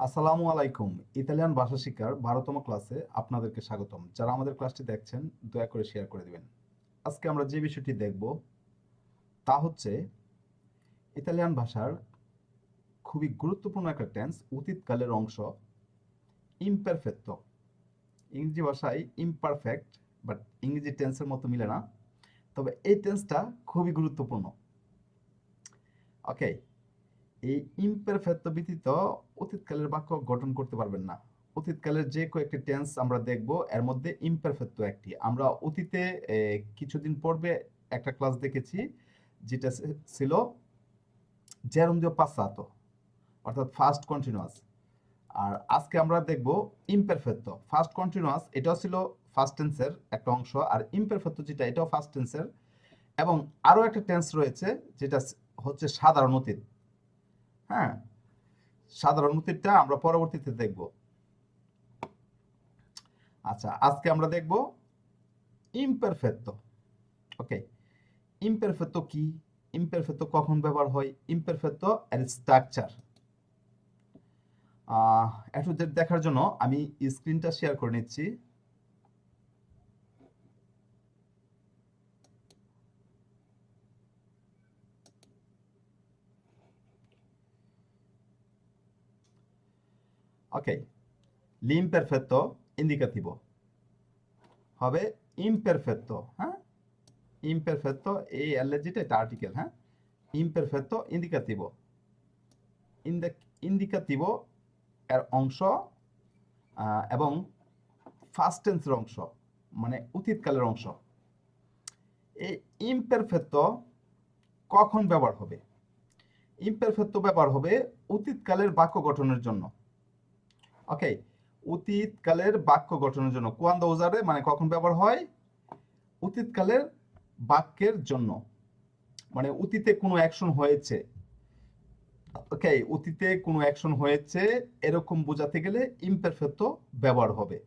আসসালামু আলাইকুম। ইতালিয়ান ভাষা শিক্ষার ১২তম ক্লাসে আপনাদেরকে স্বাগতম। যারা আমাদের ক্লাসটি দেখছেন দয়া করে শেয়ার করে দিবেন। আজকে আমরা যে বিষয়টি দেখব তা হচ্ছে ইতালিয়ান ভাষার খুবই গুরুত্বপূর্ণ একটা টেন্স, অতীতকালের অংশ ইমপারফেক্টো। ইংরেজি ভাষায় ইমপারফেক্ট, বাট ইংরেজি টেন্সের মতো মিলে না। তবে এই টেন্সটা খুবই গুরুত্বপূর্ণ। ওকে, এই ইমপারফেক্ট ব্যতীত অতীতকালের বাক্য গঠন করতে পারবেন না। অতীতকালের যে কয়েকটি টেন্স আমরা দেখব, এর মধ্যে ইমপারফেক্ট একটি। আমরা অতীতে কিছুদিন পূর্বে একটা ক্লাস দেখেছি, যেটা ছিল জেরুন্দিও পাসাতো, অর্থাৎ ফার্স্ট কন্টিনিউয়াস। আর আজকে আমরা দেখব ইমপারফেক্ট। ফার্স্ট কন্টিনিউয়াস এটাও ছিল ফার্স্ট টেন্সের একটা অংশ, আর ইমপারফেক্ট যেটা এটাও ফার্স্ট টেন্সের। এবং আরও একটা টেন্স রয়েছে যেটা হচ্ছে সাধারণ অতীত। হ্যাঁ, সাধারণ অতীতটা আমরা পরবর্তীতে দেখব। আচ্ছা, আজকে আমরা দেখব ইমপারফেক্টো। ওকে, ইমপারফেক্টো কি, ইমপারফেক্টো কখন ব্যবহার হয়, ইমপারফেক্টো এর স্ট্রাকচার একটু দেখার জন্য আমি স্ক্রিনটা শেয়ার করে নিচ্ছি। ওকে, l'imperfetto indicativo হবে imperfetto। হ্যাঁ, imperfetto এই এল যেটা এটা আর্টিকেল। হ্যাঁ, imperfetto indicativo। ইন্ডিকাটিভো এর অংশ এবং ফার্স্ট টেন্সের অংশ, মানে অতীতকালের অংশ। এই ইমপারফেক্টো কখন ব্যবহার হবে? ইমপারফেক্টো ব্যবহার হবে অতীতকালের বাক্য গঠনের জন্য। ওকে, অতীতকালের বাক্য গঠনের জন্য কোয়ান্দো উজারে, মানে কখন ব্যবহার হয়? অতীতকালের বাক্যের জন্য, মানে অতীতে কোনো অ্যাকশন হয়েছে। ওকে, অতীতে কোনো অ্যাকশন হয়েছে এরকম বোঝাতে গেলে ইমপারফেক্টো ব্যবহার হবে।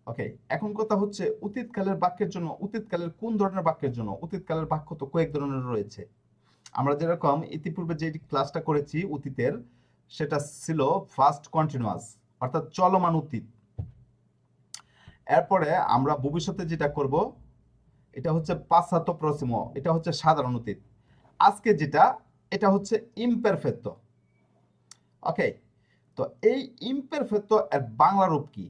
ওকে, এখন কথা হচ্ছে অতীতকালের বাক্যের জন্য, অতীতকালের কোন ধরনের বাক্যের জন্য? অতীতকালের বাক্য তো কয়েক ধরনের রয়েছে। আমরা যেরকম ইতিপূর্বে যে ক্লাসটা করেছি অতীতের, সেটা ছিল ফার্স্ট কন্টিনিউয়াস, অর্থাৎ চলমান অতীত। এরপরে আমরা ভবিষ্যতে যেটা করব এটা হচ্ছে পাসাতো প্রসিমো, এটা হচ্ছে সাধারণ অতীত। আজকে যেটা, এটা হচ্ছে ইমপারফেক্টো। ওকে, তো এই ইমপারফেক্টো এর বাংলা রূপ কি,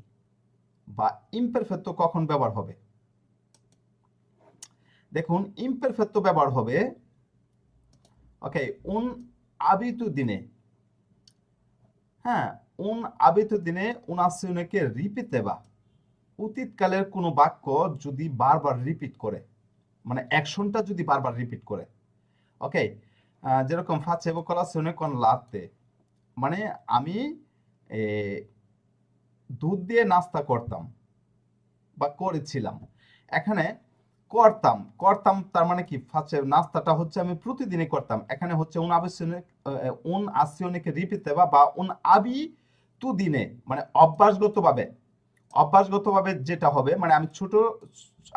বা ইমপারফেক্টো কখন ব্যবহার হবে? দেখুন, ইমপারফেক্টো ব্যবহার হবে ওকে উন আবিতুদিনে। হ্যাঁ, উন আবিতুদিনে উনাসিউনেকে রিপিতেবা। অতীতকালের কোনো বাক্য যদি বারবার রিপিট করে, মানে অ্যাকশনটা যদি বারবার রিপিট করে। ওকে, যেরকম ফাচেবো কলাসিউনে কোন লাতে, মানে আমি এ, দুধ দিয়ে নাস্তা করতাম বা করেছিলাম। এখানে করতাম করতাম তার মানে কি, ফাচে নাস্তাটা হচ্ছে আমি প্রতিদিনই করতাম। এখানে হচ্ছে উন আসিওনিকে রিপিতে বা উন আবি তু দিনে, মানে অভ্যাসগতভাবে। অভ্যাসগতভাবে যেটা হবে, মানে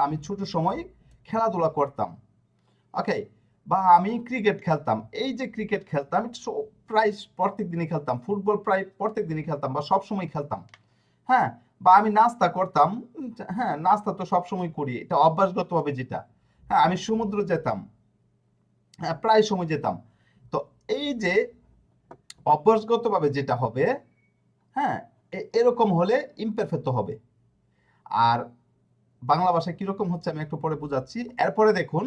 আমি ছোট সময় খেলাধুলা করতাম। ওকে, বা আমি ক্রিকেট খেলতাম। এই যে ক্রিকেট খেলতাম, প্রায় প্রত্যেক দিনই খেলতাম। ফুটবল প্রায় প্রত্যেক দিনই খেলতাম বা সব সময় খেলতাম। হ্যাঁ, বা আমি নাস্তা করতাম। হ্যাঁ, নাস্তা তো সবসময় করি, এটা অভ্যাসগতভাবে যেটা। হ্যাঁ, আমি সমুদ্র যেতাম। হ্যাঁ, প্রায় সময় যেতাম। তো এই যে অভ্যাসগতভাবে যেটা হবে, হ্যাঁ, এরকম হলে ইমপারফেক্ট হবে। আর বাংলা ভাষায় কিরকম হচ্ছে আমি একটু পরে বোঝাচ্ছি। এরপরে দেখুন,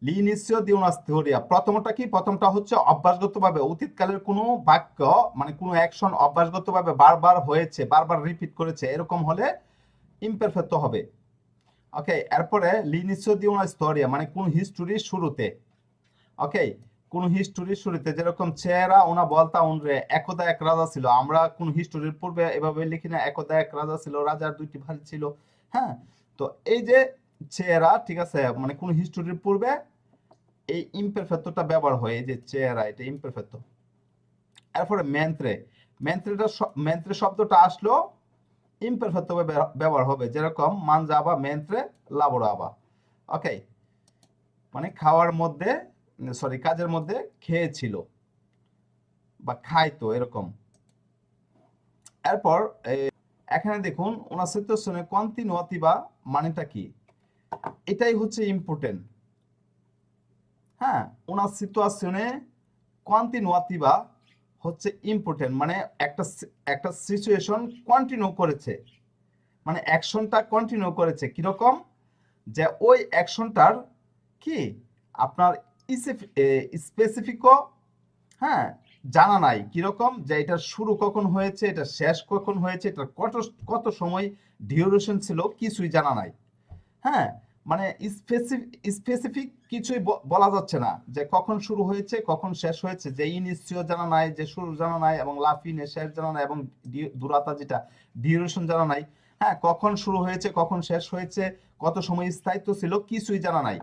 লিনিসিও দিউনাস থিওরিয়া, প্রথমটা কি? প্রথমটা হচ্ছে অভ্যাসগতভাবে অতীতকালের কোনো বাক্য, মানে কোনো অ্যাকশন অভ্যাসগতভাবে বারবার হয়েছে, বারবার রিপিট করেছে, এরকম হলে ইমপারফেক্ট হবে। ওকে, এরপরে লিনিসিও দিউনাস থিওরিয়া, মানে কোন হিস্টোরির শুরুতে। ওকে, কোন হিস্টোরির শুরুতে, যেরকম চেরা ওনা বলতা উনরে, একদা এক রাজা ছিল। আমরা কোন হিস্টোরির পূর্বে এভাবে লিখি না, একদা এক রাজা ছিল, রাজার দুইটি ভাই ছিল। হ্যাঁ, তো এই যে চেরা, ঠিক আছে, মানে কোন হিস্টোরির পূর্বে এই ইমপারফেক্টটা ব্যবহার হয়, এই যে চেহারা, এটা ইমপারফেক্ট। এরপরে মেন্ত্রে, মেন্ত্রে শব্দটা আসলো ইমপারফেক্ট ব্যবহার হবে, যেরকম মানজাবা মেন্ত্রে লাবোরাবা। ওকে, মানে খাওয়ার মধ্যে, সরি, কাজের মধ্যে খেয়েছিল বা খাইতো এরকম। এরপর এখানে দেখুন una situazione continuativa মানেটা কি, এটাই হচ্ছে ইম্পর্টেন্ট। হ্যাঁ, una situazione continuativa হচ্ছে ইম্পর্টেন্ট, মানে একটা একটা সিচুয়েশন কন্টিনিউ করেছে, মানে অ্যাকশনটা কন্টিনিউ করেছে কিরকম, যে ওই অ্যাকশনটার কি আপনার স্পেসিফিকও, হ্যাঁ, জানা নাই কিরকম, যে এটা শুরু কখন হয়েছে, এটা শেষ কখন হয়েছে, এটা কত কত সময় ডিউরেশন ছিল, কিছুই জানা নাই। হ্যাঁ, মানে স্পেসিফিক কিছুই বলা যাচ্ছে না, যে কখন শুরু হয়েছে কখন শেষ হয়েছে, যে ইনিশিও জানা নাই, যে শুরু জানা নাই, এবং লাফিনে শেষ জানা নাই, এবং দুরাতা যেটা ডিউরেশন জানা নাই। হ্যাঁ, কখন শুরু হয়েছে কখন শেষ হয়েছে, কত সময় স্থায়িত্ব ছিল, কিছুই জানা নাই।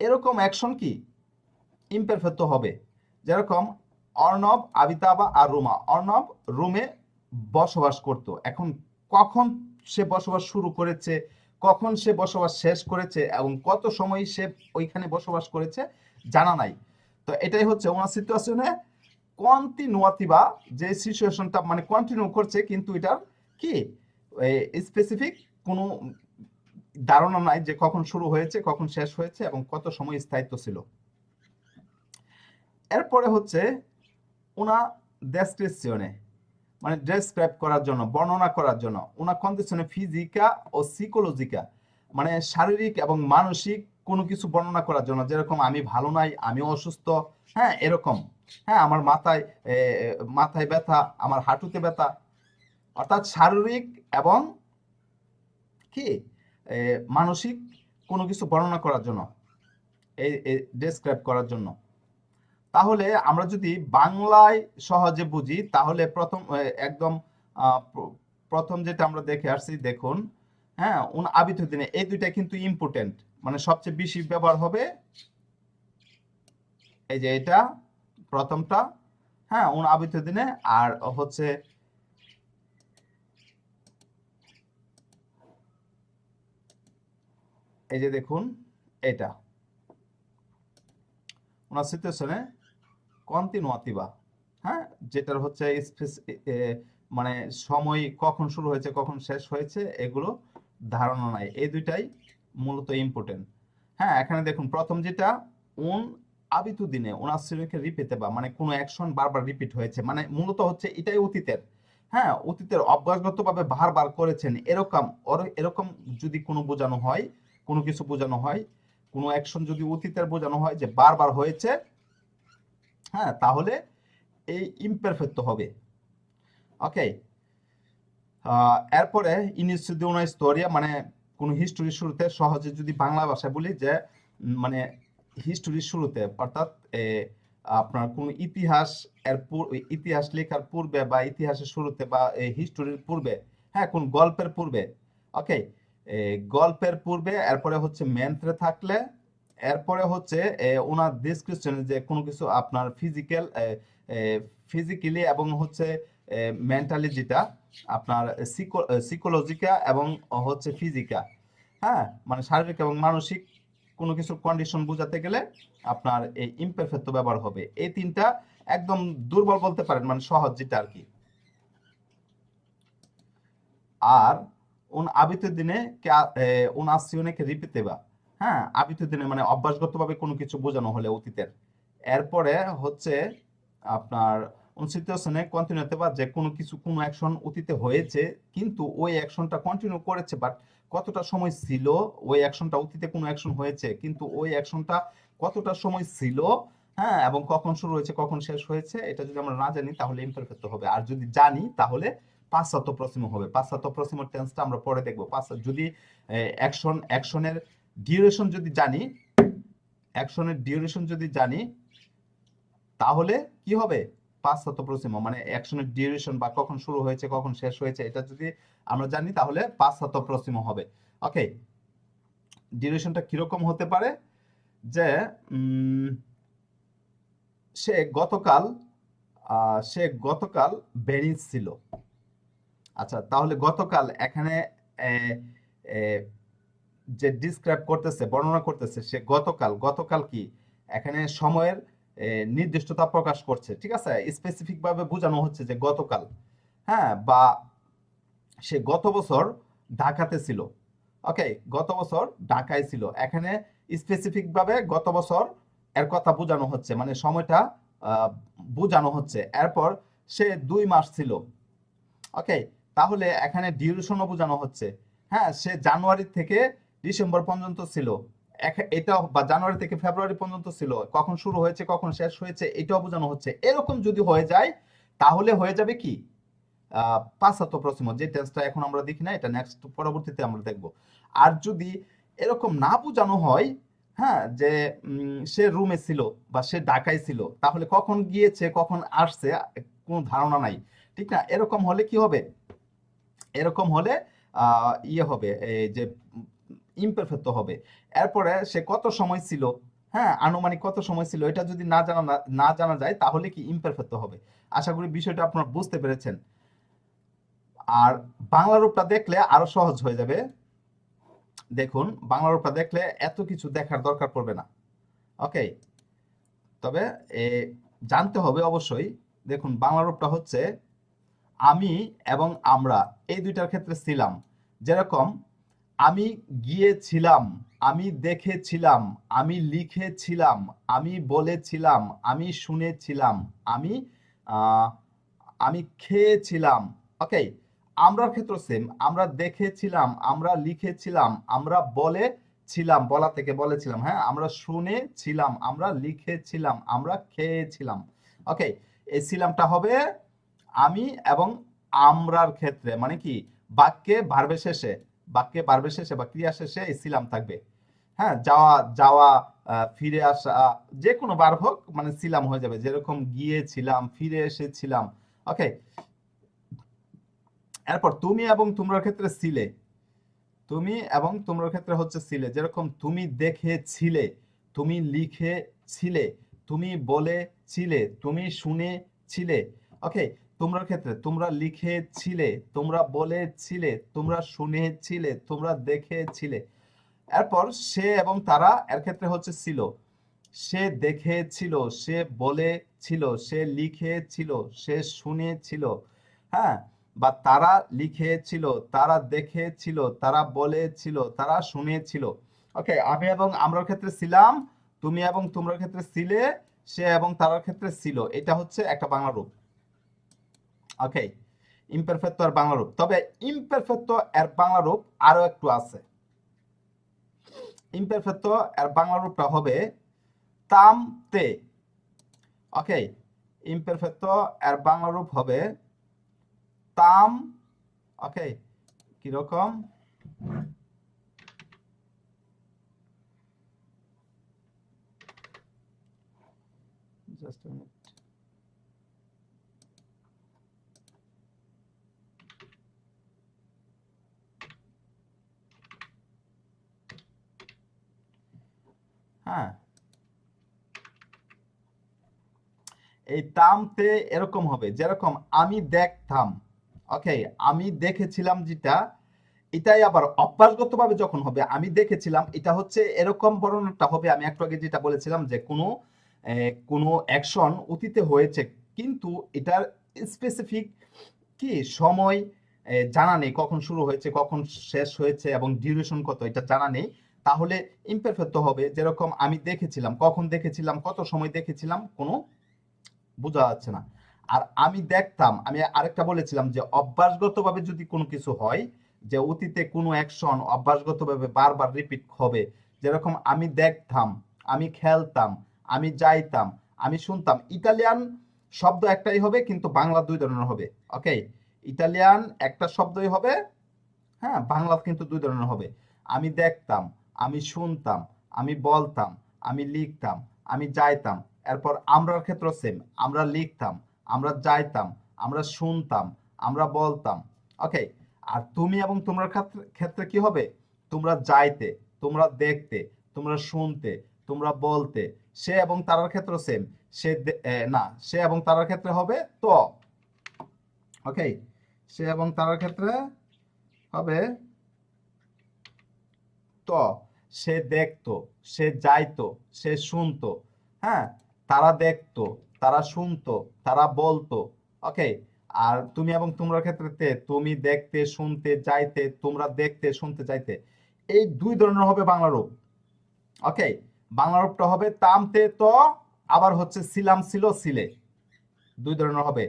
এরকম অ্যাকশন কি ইমপারফেক্ট হবে। যেরকম অর্ণব, আবিতাবা আর রুমা। অর্ণব রুমে বসবাস করত, এখন কখন সে বসবাস শুরু করেছে, কখন সে বসবাস শেষ করেছে, এবং কত সময় সে ওইখানে বসবাস করেছে জানা নাই। তো এটাই হচ্ছে ওনার সিচুয়েশনে কন্টিনিউয়াতিভা, যে সিচুয়েশনটা মানে কন্টিনিউ করছে, কিন্তু এটার কি স্পেসিফিক কোনো ধারণা নাই যে কখন শুরু হয়েছে কখন শেষ হয়েছে এবং কত সময় স্থায়িত্ব ছিল। এরপরে হচ্ছে una descrizione, মানে ডেসক্রাইব করার জন্য, বর্ণনা করার জন্য। una condizione fisica ও psicologica, মানে শারীরিক এবং মানসিক কোনো কিছু বর্ণনা করার জন্য, যেরকম আমি ভালো নাই, আমি অসুস্থ, হ্যাঁ এরকম। হ্যাঁ, আমার মাথায় ব্যথা, আমার হাঁটুতে ব্যথা, অর্থাৎ শারীরিক এবং কি মানসিক কোনো কিছু বর্ণনা করার জন্য, এই ডেসক্রাইব করার জন্য। তাহলে আমরা যদি বাংলায় সহজে বুঝি, তাহলে একদম প্রথম যেটা আমরা দেখে আসছি, দেখুন, হ্যাঁ, আবিত দিনে, এই দুইটা কিন্তু ইম্পর্টেন্ট, মানে সবচেয়ে বেশি ব্যবহার হবে এই যে এটা প্রথমটা, হ্যাঁ, আবিত দিনে, আর হচ্ছে এই যে দেখুন এটা una situazione continuativa, হ্যাঁ, যেটার হচ্ছে মানে সময় কখন শুরু হয়েছে কখন শেষ হয়েছে এগুলো ধারণা নাই, এই দুইটাই মূলত ইম্পর্টেন্ট। হ্যাঁ, এখানে দেখুন প্রথম যেটা উন আবিতুদিনে উনাসিরকে রিপিটেবা, মানে কোনো অ্যাকশন বারবার রিপিট হয়েছে, মানে মূলত হচ্ছে এটাই অতীতের, হ্যাঁ, অতীতের অভ্যাসগতভাবে বারবার করেছেন, এরকম এরকম যদি কোনো বোঝানো হয়, কোনো কিছু বোঝানো হয়, কোনো অ্যাকশন যদি অতীতের বোঝানো হয় যে বারবার হয়েছে, হ্যাঁ, তাহলে এই ইমপারফেক্ট হবে। ওকে, এরপরে ইনিশিও দি una storia, মানে কোন হিস্টোরির শুরুতে, সহজে যদি বাংলা ভাষায় বলি যে মানে হিস্টোরির শুরুতে, অর্থাৎ আপনার কোন ইতিহাস ইতিহাস লেখার পূর্বে বা ইতিহাসের শুরুতে বা হিস্টোরির পূর্বে, হ্যাঁ, কোন গল্পের পূর্বে। ওকে, গল্পের পূর্বে, এরপরে হচ্ছে মেন্ত্রে থাকলে, এরপরে হচ্ছে ওনার ডিসক্রিপশন, যে কোনো কিছু আপনার ফিজিক্যালি এবং হচ্ছে মেন্টালি, যেটা আপনার সিকোলজিকা এবং হচ্ছে ফিজিকা, হ্যাঁ, মানে শারীরিক এবং মানসিক কোনো কিছুর কন্ডিশন বোঝাতে গেলে আপনার এই ইমপারফেক্ট ব্যবহার হবে। এই তিনটা একদম দুর্বল বলতে পারেন, মানে সহজ যেটা আর কি। আর abitudine che un'azione che ripeteva, হ্যাঁ, abitudine মানে অভ্যাসগতভাবে কোনো কিছু বোঝানো হলে অতীতের। এরপরে হচ্ছে আপনার সিচুয়েশনে কন্টিনিউতে, বা যে কোনো কিছু কোনো অ্যাকশন অতীতে হয়েছে কিন্তু ওই অ্যাকশনটা কন্টিনিউ করেছে, বাট কতটা সময় ছিল, ওই অ্যাকশনটা অতীতে কোনো অ্যাকশন হয়েছে কিন্তু ওই অ্যাকশনটা কতটা সময় ছিল, হ্যাঁ, এবং কখন শুরু হয়েছে কখন শেষ হয়েছে, এটা যদি আমরা না জানি তাহলে ইমপারফেক্ট হবে। আর যদি জানি তাহলে পাশ্চাত্য প্রসিম হবে। পাশ্চাত্য প্রসিমের টেন্সটা আমরা পরে দেখবো। যদি অ্যাকশনের ডিউরেশন যদি জানি, তাহলে কি হবে, পাশ্চাত্য প্রসিম, মানে অ্যাকশনের ডিউরেশন বা কখন শুরু হয়েছে কখন শেষ হয়েছে এটা যদি আমরা জানি তাহলে পাশ্চাত্য প্রসিম হবে। ওকে, ডিউরেশনটা কিরকম হতে পারে, যে সে গতকাল ভেনিস ছিল। আচ্ছা, তাহলে গতকাল এখানে যে ডিসক্রাইব করতেছে, বর্ণনা করতেছে, সে গতকাল কি এখানে সময়ের নির্দিষ্টতা প্রকাশ করছে, ঠিক আছে, স্পেসিফিক ভাবে বোঝানো হচ্ছে যে গতকাল, হ্যাঁ, বা সে গত বছর ঢাকাতে ছিল। ওকে, গত বছর ঢাকায় ছিল, এখানে স্পেসিফিক ভাবে গত বছর এর কথা বোঝানো হচ্ছে, মানে সময়টা বোঝানো হচ্ছে। এরপর সে 2 মাস ছিল। ওকে, তাহলে এখানে ডিউরেশনও বোঝানো হচ্ছে। হ্যাঁ, সে জানুয়ারি থেকে ডিসেম্বর পর্যন্ত ছিল, এটা, বা জানুয়ারি থেকে ফেব্রুয়ারি পর্যন্ত ছিল, কখন শুরু হয়েছে কখন শেষ হয়েছে এটাও বোঝানো হচ্ছে। এরকম যদি হয়ে যায় তাহলে হয়ে যাবে কি পাসাতো প্রসিমো, যে টেন্সটা এখন আমরা দেখি না, এটা নেক্সট পরবর্তীতে আমরা দেখব। আর যদি এরকম না বোঝানো হয়, হ্যাঁ, যে সে রুমে ছিল বা সে ঢাকায় ছিল, তাহলে কখন গিয়েছে কখন আসছে কোনো ধারণা নাই, ঠিক না? এরকম হলে কি হবে? এরকম হলে ইয়ে হবে, এই যে ইমপারফেক্ট হবে। এরপরে সে কত সময় ছিল, হ্যাঁ, আনুমানিক কত সময় ছিল, এটা যদি না জানা যায় তাহলে কি ইমপারফেক্ট হবে। আশা করি বিষয়টা আপনারা বুঝতে পেরেছেন। আর বাংলা রূপটা দেখলে আরো সহজ হয়ে যাবে। দেখুন, বাংলা রূপটা দেখলে এত কিছু দেখার দরকার পড়বে না। ওকে, তবে জানতে হবে অবশ্যই। দেখুন, বাংলা রূপটা হচ্ছে আমি এবং আমরা, এই দুইটার ক্ষেত্রে ছিলাম। যেরকম আমি গিয়েছিলাম, আমি দেখেছিলাম, আমি লিখেছিলাম, আমি বলেছিলাম, আমি শুনেছিলাম, আমি আহ, আমি খেয়েছিলাম। ওকে, আমরার ক্ষেত্র সেম, আমরা দেখেছিলাম, আমরা লিখেছিলাম, আমরা বলেছিলাম, বলা থেকে বলেছিলাম, হ্যাঁ, আমরা শুনেছিলাম, আমরা লিখেছিলাম, আমরা খেয়েছিলাম। ওকে, এই ছিলামটা হবে আমি এবং আমরার ক্ষেত্রে, মানে কি বাক্যে ভার্বের শেষে বা ক্রিয়া শেষে এই ছিলাম থাকবে। হ্যাঁ, যাওয়া যাওয়া, ফিরে আসা, যে কোনো ভার্ব হোক, মানে ছিলাম হয়ে যাবে। যেরকম গিয়েছিলাম, ফিরে এসেছিলাম। ওকে, এরপর তুমি এবং তোমরার ক্ষেত্রে ছিলে, তুমি এবং তোমরার ক্ষেত্রে হচ্ছে ছিলে। যেরকম তুমি দেখেছিলে, তুমি লিখেছিলে, তুমি বলেছিলে, তুমি শুনেছিলে। ওকে, তোমরার ক্ষেত্রে তোমরা লিখেছিলে, তোমরা বলেছিলে, তোমরা শুনেছিলে, তোমরা দেখেছিলে। এরপর সে এবং তারা এর ক্ষেত্রে হচ্ছে ছিল, সে দেখেছিল, সে বলেছিল, সে লিখেছিল, সে শুনেছিল, হ্যাঁ, বা তারা লিখেছিল, তারা দেখেছিল, তারা বলেছিল, তারা শুনেছিল। ওকে, আমি এবং আমরার ক্ষেত্রে ছিলাম, তুমি এবং তোমরার ক্ষেত্রে ছিলে, সে এবং তারার ক্ষেত্রে ছিল। এটা হচ্ছে একটা বাংলা রূপ। ওকে, ইমপারফেক্ট আর বাংলা রূপ। তবে ইমপারফেক্ট এর বাংলা রূপ আরো একটু আছে। ইমপারফেক্ট এর বাংলা রূপটা হবে তামতে। ওকে, ইমপারফেক্ট এর বাংলা রূপ হবে তাম। ওকে, কিরকম? Just a minute. হ্যাঁ, এই তামতে এরকম হবে, যেরকম আমি দেখতাম। ওকে, আমি দেখেছিলাম, যেটা এটাই আবার অভ্যাসগতভাবে যখন হবে আমি দেখেছিলাম, এটা হচ্ছে এরকম বর্ণনাটা হবে। আমি একটু আগে যেটা বলেছিলাম যে কোনো অ্যাকশন অতীতে হয়েছে, কিন্তু এটার স্পেসিফিক কি সময় জানা নেই, কখন শুরু হয়েছে কখন শেষ হয়েছে এবং ডিউরেশন কত এটা জানা নেই, তাহলে ইমপারফেক্ট হবে। যেরকম আমি দেখেছিলাম, কখন দেখেছিলাম, কত সময় দেখেছিলাম, কোনো বোঝা যাচ্ছে না। আর আমি দেখতাম, আমি আরেকটা বলেছিলাম যে অভ্যাসগতভাবে যদি কোনো কিছু হয়, যে অতীতে কোনো অ্যাকশন অভ্যাসগতভাবে বারবার রিপিট হবে, যেরকম আমি দেখতাম, আমি খেলতাম, আমি যাইতাম, আমি শুনতাম। ইতালিয়ান শব্দ একটাই হবে, কিন্তু বাংলা দুই ধরনের হবে। ওকে, ইতালিয়ান একটা শব্দই হবে, হ্যাঁ, বাংলা কিন্তু দুই ধরনের হবে। আমি দেখতাম, আমি শুনতাম, আমি বলতাম, আমি লিখতাম, আমি যাইতাম। এরপর আমরার ক্ষেত্র সেম, আমরা লিখতাম, আমরা যাইতাম, আমরা শুনতাম, আমরা বলতাম। ওকে, আর তুমি এবং তোমরা ক্ষেত্রে কি হবে? তোমরা যাইতে, তোমরা দেখতে, তোমরা শুনতে, তোমরা বলতে। সে এবং তারার ক্ষেত্র সেম, না, সে এবং তারার ক্ষেত্রে হবে তো। ওকে, সে এবং তারার ক্ষেত্রে হবে তো। সে দেখতো, সে যাইতো, সে শুনতো, হ্যাঁ, তারা দেখতো, তারা শুনতো, তারা বলতো। ওকে, আর তুমি এবং তোমরা ক্ষেত্রে তুমি দেখতে শুনতে যাইতে, তোমরা দেখতে শুনতে যাইতে, এই দুই ধরনের হবে বাংলা রূপ। ওকে, বাংলা রূপটা হবে তামতে ত, আবার হচ্ছে ছিলাম ছিল ছিলে, দুই ধরনের হবে।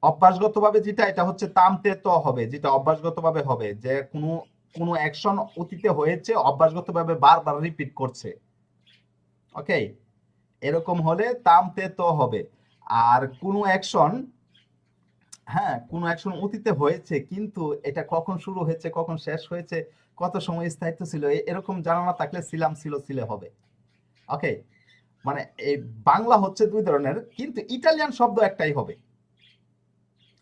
অভ্যাসগতভাবে যেটা, এটা হচ্ছে তামতে ত হবে, যেটা অভ্যাসগতভাবে হবে, যে কোনো কোনো অ্যাকশন অতীতে হয়েছে, অভ্যাসগতভাবে বারবার রিপিট করছে। ওকে, এরকম হলে তামতে ত হবে। আর কোনো অ্যাকশন, হ্যাঁ, কোনো অ্যাকশন অতীতে হয়েছে কিন্তু এটা কখন শুরু হয়েছে, কখন শেষ হয়েছে, কত সময় স্থায়িত্ব ছিল, এরকম জানা না থাকলে ছিলাম ছিল ছিলে হবে। ওকে, মানে এই বাংলা হচ্ছে দুই ধরনের, কিন্তু ইটালিয়ান শব্দ একটাই হবে।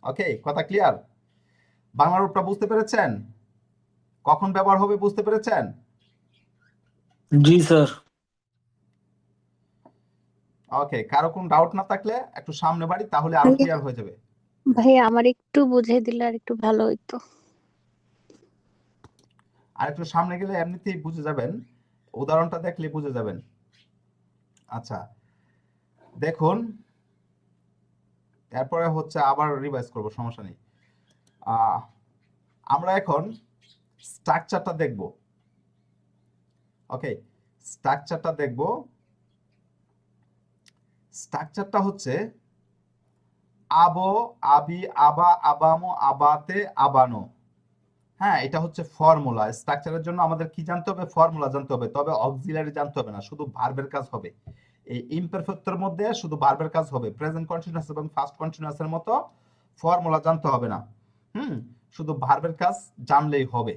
ওকে, কথা ক্লিয়ার? বাংলা রূপটা বুঝতে পেরেছেন? কখন ব্যবহার হবে বুঝতে পেরেছেন? জি স্যার। ওকে, কারো কোনো ডাউট না থাকলে একটু সামনে বাড়ি, তাহলে আরো ভাইয়া, ক্লিয়ার হয়ে যাবে। ভাইয়া আমার একটু বুঝিয়ে দিলে আর একটু ভালো হইতো। আর একটু সামনে গেলে এমনিতেই বুঝে যাবেন, উদাহরণটা দেখলে বুঝে যাবেন। আচ্ছা, দেখুন, এরপরে হচ্ছে আবার রিভাইজ করব, সমস্যা নেই। আহ, আমরা এখন স্ট্রাকচারটা দেখব। ওকে, স্ট্রাকচারটা দেখব। স্ট্রাকচারটা হচ্ছে আবো, আবি, আবা, আবামো, আবাতে, আবানো। হ্যাঁ, এটা হচ্ছে ফর্মুলা। স্ট্রাকচারের জন্য আমাদের কি জানতে হবে? ফর্মুলা জানতে হবে, তবে অক্সিলারি জানতে হবে না, শুধু ভার্বের কাজ হবে। এই ইমপারফেক্টর মধ্যে শুধু ভার্বের কাজ হবে, প্রেজেন্ট কন্টিনিউয়াস এবং ফার্স্ট কন্টিনিউয়াসের মতো ফর্মুলা জানতে হবে না। হুম, শুধু ভার্বের কাজ জানলেই হবে,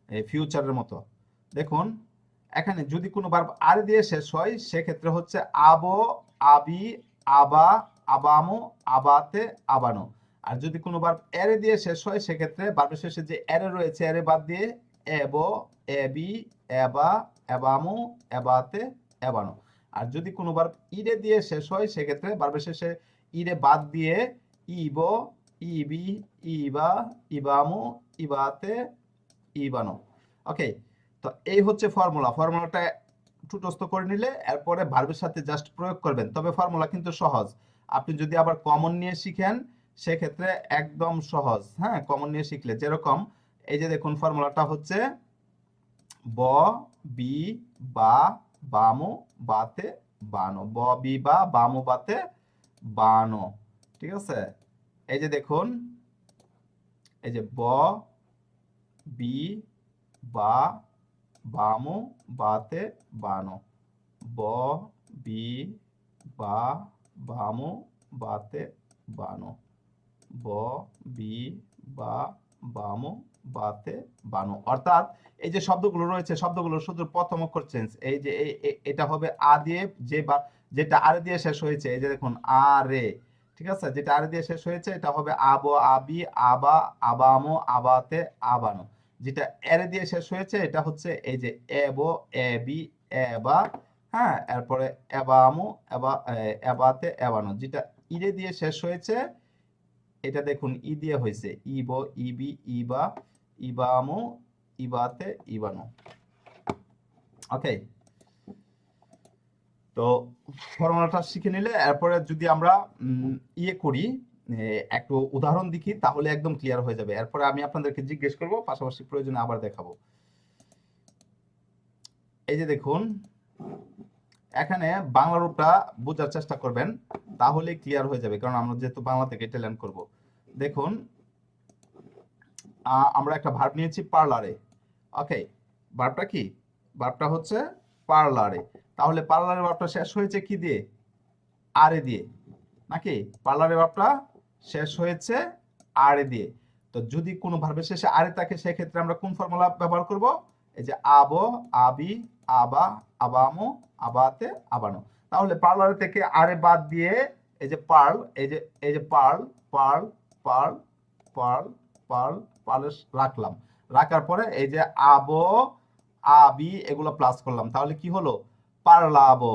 এই ফিউচারের মতো। দেখুন, এখানে যদি কোনো ভার্ব আর দিয়ে শেষ হয়, সেক্ষেত্রে হচ্ছে আবো, আবি, আবা, আবামো, আবাতে, আবানো। আর যদি কোনো ভার্ব এরে দিয়ে শেষ হয়, সেক্ষেত্রে ভার্বের শেষে যে এরে রয়েছে, এরে বাদ দিয়ে এবো, এবি, এবা, এবামো, এবাতে, এবানো। আর যদি কোনো ভার্ব ইরে দিয়ে শেষ হয়, সেক্ষেত্রে ভার্বের শেষে ইরে বাদ দিয়ে ইবো, ইবি, ইবা, ইবামো, ইবাতে, ইবানো। ওকে, তো এই হচ্ছে ফর্মুলা। ফর্মুলাটা টুটস্থ করে নিলে এরপরে ভার্বের সাথে জাস্ট প্রয়োগ করবেন, তবে ফর্মুলা কিন্তু সহজ। আপনি যদি আবার কমন নিয়ে শিখেন, সেক্ষেত্রে একদম সহজ। হ্যাঁ, কমন নিয়ে শিখলে যেরকম, এই যে দেখুন, ফর্মুলাটা হচ্ছে ব, বি, বা, বামো, বাতে, বানো। ব, বি, বা, বামো, বাতে, বানো। ঠিক আছে, এই যে দেখুন, এই যে ব, বি, বা, বামো, বাতে, বানো। ব, বি, বা, বামো, বাতে, বানো। ব, বি, বা, বামো, বাতে, বানো। অর্থাৎ এই যে শব্দগুলো রয়েছে, শব্দগুলো শুধু প্রথম অক্ষর চেঞ্জ। এই যে এটা হবে আ দিয়ে, যে বা যেটা আরে দিয়ে শেষ হয়েছে, এই যে দেখুন আরে, ঠিক আছে, যেটা আরে দিয়ে শেষ হয়েছে এটা হবে আবো, আবি, আবা, আবামো, আবাতে, আবানো। যেটা এরে দিয়ে শেষ হয়েছে এটা হচ্ছে এই যে এবো, এবি, এবা, হ্যাঁ, এরপরে এবামো, এবা, এবাতে, এবানো। যেটা ইরে দিয়ে শেষ হয়েছে, এটা দেখুন ই দিয়ে হয়েছে, ইব, ইবি, ইবা, ইবামো, ইবাতে, ইবানো। ওকে, তো ফর্মুলাটা শিখে নিলে এরপরে যদি আমরা ইয়ে করি, একটু উদাহরণ দেখি, তাহলে একদম ক্লিয়ার হয়ে যাবে। এরপরে আমি আপনাদেরকে জিজ্ঞেস করব, পাশাপাশি প্রয়োজনে আবার দেখাবো। এই যে দেখুন, এখানে বাংলা রূপটা বোঝার চেষ্টা করবেন, তাহলে ক্লিয়ার হয়ে যাবে, কারণ আমরা যেহেতু বাংলা থেকে ইটালিয়ান করব। দেখুন, আমরা একটা ভার্ব নিয়েছি পার্লারে। ওকে, ভার্বটা কি? ভার্বটা হচ্ছে পার্লারে। তাহলে পার্লারে ভার্বটা শেষ হয়েছে কি দিয়ে? আরে দিয়ে, নাকি? পার্লারে ভার্বটা শেষ হয়েছে আরে দিয়ে। তো যদি কোনো ভার্বের শেষে আরে থাকে, সেক্ষেত্রে আমরা কোন ফর্মুলা ব্যবহার করব? এই যে আবো, আবি, আবা, আবামো, আবাতে, আবানো। তাহলে পার্লারে থেকে আরে বাদ দিয়ে এই যে পার্ল, এই যে pearl, pearl, pearl, pearl, pearl, pearl রাখলাম। রাখার পরে এই যে আবো, আবি এগুলো প্লাস করলাম, তাহলে কি হলো? পারলাবো,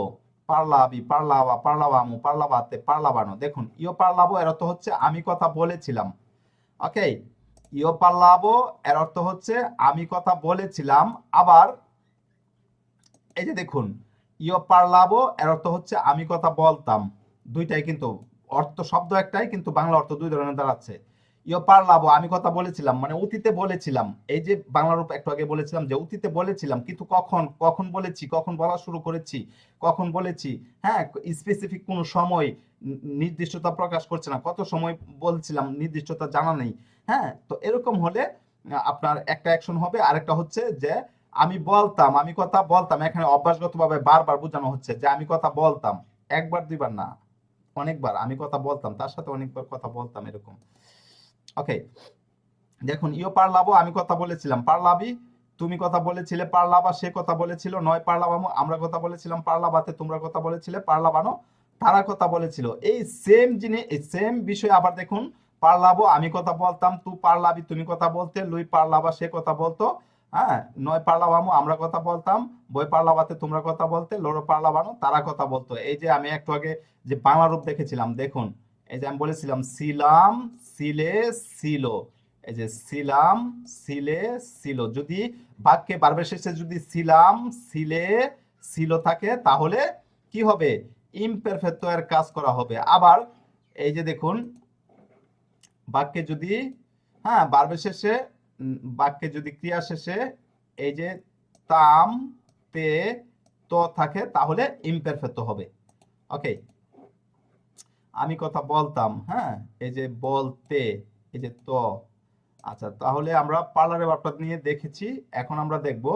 পারলাবি, পারলাবা, পারলাবামু, পারলাবাতে, পারলাবানো। দেখুন, ইও পারলাবো এর অর্থ হচ্ছে আমি কথা বলেছিলাম। ওকে, ইও পারলাবো এর অর্থ হচ্ছে আমি কথা বলেছিলাম। আবার এই যে দেখুন, ইয়ো পারলাবো এর অর্থ হচ্ছে আমি কথা বলতাম। দুইটাই কিন্তু অর্থ শব্দ একটাই, কিন্তু বাংলা অর্থ দুই ধরনের দাঁড়াচ্ছে। ইয়ো পারলাবো আমি কথা বলেছিলাম, মানে অতীতে বলেছিলাম। এই যে বাংলা রূপ একটু আগে বলেছিলাম যে অতীতে বলেছিলাম, কিন্তু কখন কখন বলেছি, কখন বলা শুরু করেছি, কখন বলেছি, হ্যাঁ, স্পেসিফিক কোনো সময় নির্দিষ্টতা প্রকাশ করছে না, কত সময় বলছিলাম নির্দিষ্টতা জানা নেই। হ্যাঁ, তো এরকম হলে আপনার একটা অ্যাকশন হবে। আরেকটা হচ্ছে যে আমি বলতাম, আমি কথা বলতাম, এখানে অভ্যাসগতভাবে বারবার বোঝানো হচ্ছে যে আমি কথা বলতাম, একবার দুইবার না, অনেকবার আমি কথা বলতাম, তার সাথে অনেকবার কথা বলতাম, এরকম। ওকে, দেখুন ইয়ো পারলাবো আমি কথা বলেছিলাম, পারলাবি তুমি কথা বলেছিলে, পারলাবা সে কথা বলেছিল, নয় পারলাবামো আমরা কথা বলেছিলাম, পারলাবাতে তোমরা কথা বলেছিলে, পারলাবানো তারা কথা বলেছিল। এই সেম জিনিস, এই সেম বিষয় আবার দেখুন, পারলাবো আমি কথা বলতাম, তু পারলাবি তুমি কথা বলতে, লুই পারলাবা সে কথা বলতো, হ্যাঁ, নয় পারলাবামো আমরা কথা বলতাম, বই পারলাবাতে তোমরা কথা বলতে, লোরো পারলাবানো তারা কথা বলতো। এই যে আমি একটু আগে যে বাংলা রূপ দেখেছিলাম, দেখুন এই যে আমি বলেছিলাম ছিলাম, ছিলে, ছিল, এই যে ছিলাম, ছিলে, ছিল। যদি বাক্যে ভার্বের শেষে যদি ছিলাম, ছিলে, ছিল থাকে, তাহলে কি হবে? ইমপারফেক্টো এর কাজ করা হবে। আবার এই যে দেখুন বাক্যে যদি, হ্যাঁ, ভার্বের শেষে, বাক্যে যদি ক্রিয়া শেষে এই যে তাম, তে, তো থাকে, তাহলে ইমপারফেক্টো হবে। ওকে, আমি কথা বলতাম, হ্যাঁ, এই যে বলতে, এই যে তো। আচ্ছা, তাহলে আমরা পার্লারে ভার্বটা নিয়ে দেখেছি। এখন আমরা দেখব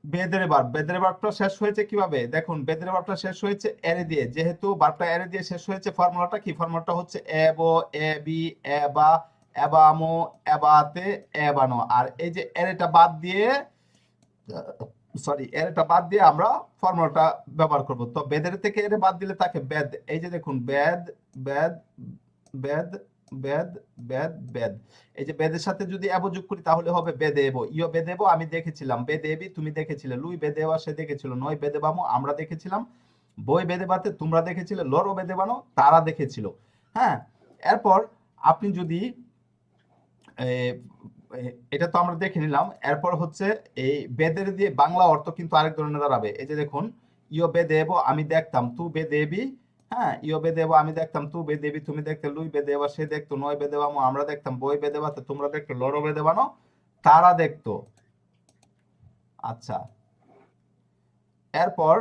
বেদের ভার্ব। বেদের ভার্বটা শেষ হয়েছে কিভাবে? দেখুন বেদের ভার্বটা শেষ হয়েছে এরে দিয়ে। যেহেতু ভার্বটা এরে দিয়ে শেষ হয়েছে, ফর্মুলাটা কি? ফর্মুলাটা হচ্ছে এবো, এবি, এবা, এবামো, এবাতে, এবানো। আর এই যে এরেটা বাদ দিয়ে, সরি, এরটা বাদ দিয়ে আমরা ফর্মুলাটা ব্যবহার করব। তো বেদের থেকে এর বাদ দিলে তাকে বেদ। এই যে দেখুন বেদ, বেদ, বেদ, বেদ, বেদ, বেদ। এই যে বেদের সাথে যদি এবো যোগ করি তাহলে হবে বেদেব। ইয় বেদেব আমি দেখেছিলাম, বেদেবি তুমি দেখেছিলে, লুই বেদেবা সে দেখেছিল, নয় বেদেবামো আমরা দেখেছিলাম, বই বেদেবাতে তোমরা দেখেছিলে, লরো বেদেবানো তারা দেখেছিল। হ্যাঁ, এরপর আপনি যদি এটা তো আমরা দেখে নিলাম। এরপর হচ্ছে এই বেদের দিয়ে বাংলা অর্থ কিন্তু আরেক ধরনের দাঁড়াবে। এই যে দেখুন ইয় বেদেব আমি দেখতাম, তু বেদেবি, হ্যাঁ, ইয় বেদেব আমি দেখতাম, তু বেদেবি তুমি দেখতে, লুই বেদেবা সে দেখতো, নয় বেদেবামো আমরা দেখতাম, বই বেদেবাতে তোমরা দেখতো, লরো বেদেবানো তারা দেখতো। আচ্ছা, এরপর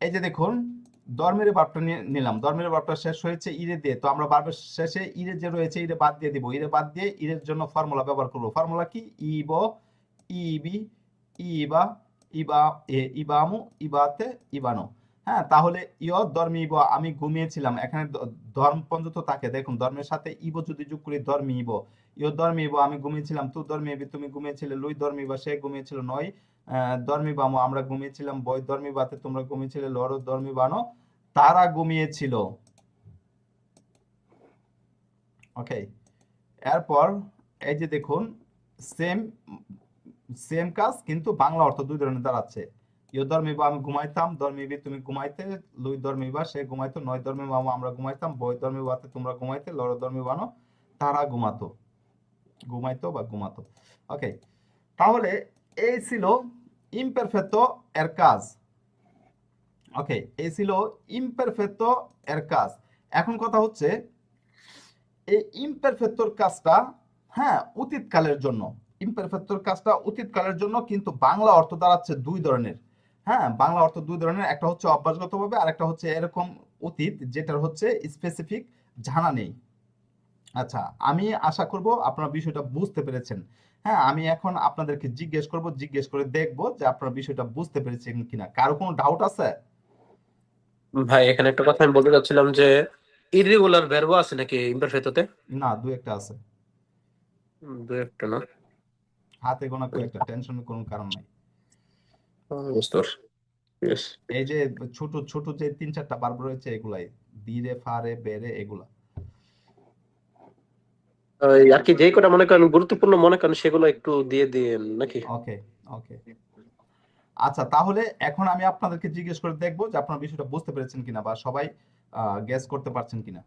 এই যে দেখুন ধর্মের ভাবটা নিলাম। ধর্মের ভাবটা শেষ হয়েছে ইরে দিয়ে, তো আমরা ভার্বের শেষে ইরে যে রয়েছে ইরে বাদ দিয়ে দিব। ইরে বাদ দিয়ে ইরের জন্য ফর্মুলা ব্যবহার করব। ফর্মুলা কি? ইব, ইবি, ইবা, ইবা, ইবামু, ইবাতে, ইবানো। হ্যাঁ, তাহলে ইয় ধর্মিব আমি ঘুমিয়েছিলাম, এখানে ধর্ম পঞ্জত থাকে। দেখুন ধর্মের সাথে ইব যদি যোগ করি ধর্মিব, ইয় ধর্মিব আমি ঘুমিয়েছিলাম, তু ধর্মিবি তুমি ঘুমিয়েছিলে, লুই ধর্মিবা সে ঘুমিয়েছিল, নয় ধর্মিবামো আমরা ঘুমিয়েছিলাম, বই ধর্মিবাতে তোমরা ঘুমিয়েছিলে, লরো ধর্মিবানো তারা ঘুমিয়েছিল। ওকে, এরপর এই যে দেখুন সেম সেম কাজ, কিন্তু বাংলা অর্থ দুই ধরনের দাঁড়াচ্ছে। ইয় ধর্মিবা আমি ঘুমাইতাম, ধর্মিবি তুমি ঘুমাইতে, লুই ধর্মিবা সে ঘুমাইতো, নয় ধর্মিবামো আমরা ঘুমাইতাম, বই ধর্মিবাতে তোমরা ঘুমাইতে, লরো ধর্মিবানো তারা ঘুমাতো, ঘুমাইতো বা ঘুমাতো। ওকে, তাহলে এই ছিল ইমপারফেক্টো এর কাজ। ওকে, এই ছিল ইমপারফেক্টো এর কাজ। এখন কথা হচ্ছে এই ইমপারফেক্টোর কাজটা, হ্যাঁ, অতীতকালের জন্য। ইমপারফেক্টোর কাজটা অতীতকালের জন্য, কিন্তু বাংলা অর্থ দাঁড়াচ্ছে দুই ধরনের। হ্যাঁ, বাংলা অর্থ দুই ধরনের, একটা হচ্ছে অভ্যাসগতভাবে, আর একটা হচ্ছে এরকম অতীত যেটার হচ্ছে স্পেসিফিক জানা নেই। আচ্ছা, আমি আশা করব আপনারা বিষয়টা বুঝতে পেরেছেন। হ্যাঁ, আমি এখন আপনাদেরকে জিজ্ঞেস করব, জিজ্ঞেস করে দেখব যে আপনারা বিষয়টা বুঝতে পেরেছেন কিনা। কারো কোনো ডাউট আছে? ভাই এখানে একটা কথা আমি বলতে চাচ্ছিলাম যে ইররেগুলার ভার্বও আছে নাকি ইমপারফেক্টোতে? না, দু একটা আছে, দু একটা না? হাতে গোনা কয়েকটা, টেনশনের কোনো কারণ নাই। বুঝতে পারছি। Yes. এই যে ছোট ছোট যে তিন চারটা ভার্ব রয়েছে এগুলাই, দিরে, ফারে, বেরে, এগুলা। আর কি যে কটা মনে করেন গুরুত্বপূর্ণ মনে করেন সেগুলো একটু দিয়ে দিন নাকি? ওকে, ওকে। আচ্ছা, তাহলে এখন আমি আপনাদেরকে জিজ্ঞেস করে দেখবো যে আপনারা বিষয়টা বুঝতে পেরেছেন কিনা, বা সবাই গেস করতে পারছেন কিনা।